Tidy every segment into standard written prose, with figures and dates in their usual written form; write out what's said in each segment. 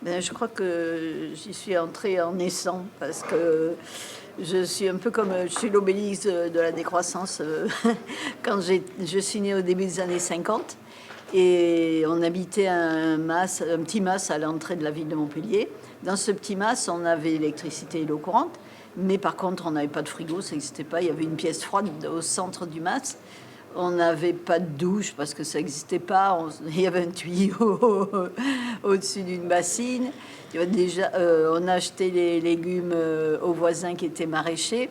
Ben, je crois que j'y suis entrée en naissant parce que je suis un peu comme je suis l'obélisque de la décroissance. Je suis née au début des années 50 et on habitait un petit mas à l'entrée de la ville de Montpellier. Dans ce petit mas, on avait l'électricité et l'eau courante, mais par contre, on n'avait pas de frigo, ça n'existait pas. Il y avait une pièce froide au centre du mas. On n'avait pas de douche parce que ça n'existait pas. Il y avait un tuyau au-dessus d'une bassine. Il y avait déjà, on achetait les légumes aux voisins qui étaient maraîchers.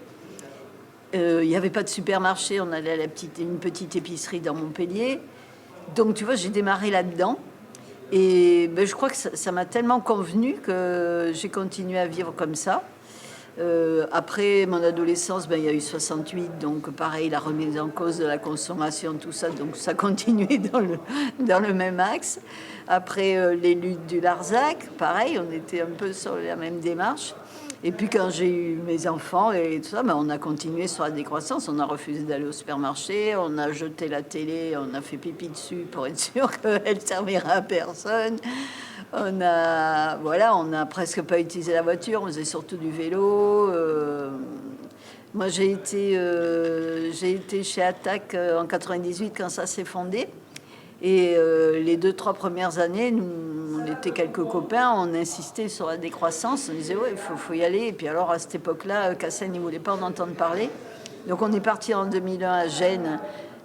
Il n'y avait pas de supermarché. On allait à une petite épicerie dans Montpellier. Donc, tu vois, j'ai démarré là-dedans. Et ben, je crois que ça m'a tellement convenu que j'ai continué à vivre comme ça. Après mon adolescence, ben, il y a eu 68, donc pareil, la remise en cause de la consommation, tout ça, donc ça continuait dans le même axe. Après les luttes du Larzac, pareil, on était un peu sur la même démarche. Et puis quand j'ai eu mes enfants et tout ça, ben, on a continué sur la décroissance, on a refusé d'aller au supermarché, on a jeté la télé, on a fait pipi dessus pour être sûr qu'elle servira à personne. On a presque pas utilisé la voiture, on faisait surtout du vélo. Moi, j'ai été chez Attac en 98 quand ça s'est fondé. Et les 2-3 premières années, nous, on était quelques copains, on insistait sur la décroissance. On disait, ouais, faut y aller. Et puis alors, à cette époque-là, Cassel ne voulait pas en entendre parler. Donc, on est parti en 2001 à Gênes.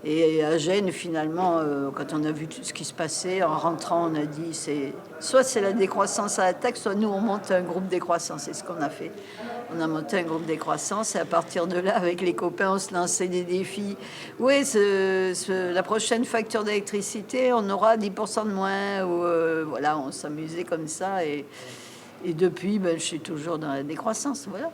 Et à Gênes, finalement, quand on a vu tout ce qui se passait, en rentrant, on a dit, soit c'est la décroissance à Attaque, soit nous, on monte un groupe décroissance. C'est ce qu'on a fait. On a monté un groupe décroissance et à partir de là, avec les copains, on se lançait des défis. Oui, la prochaine facture d'électricité, on aura 10% de moins. Ou, voilà, on s'amusait comme ça. Et depuis, ben, je suis toujours dans la décroissance. Voilà.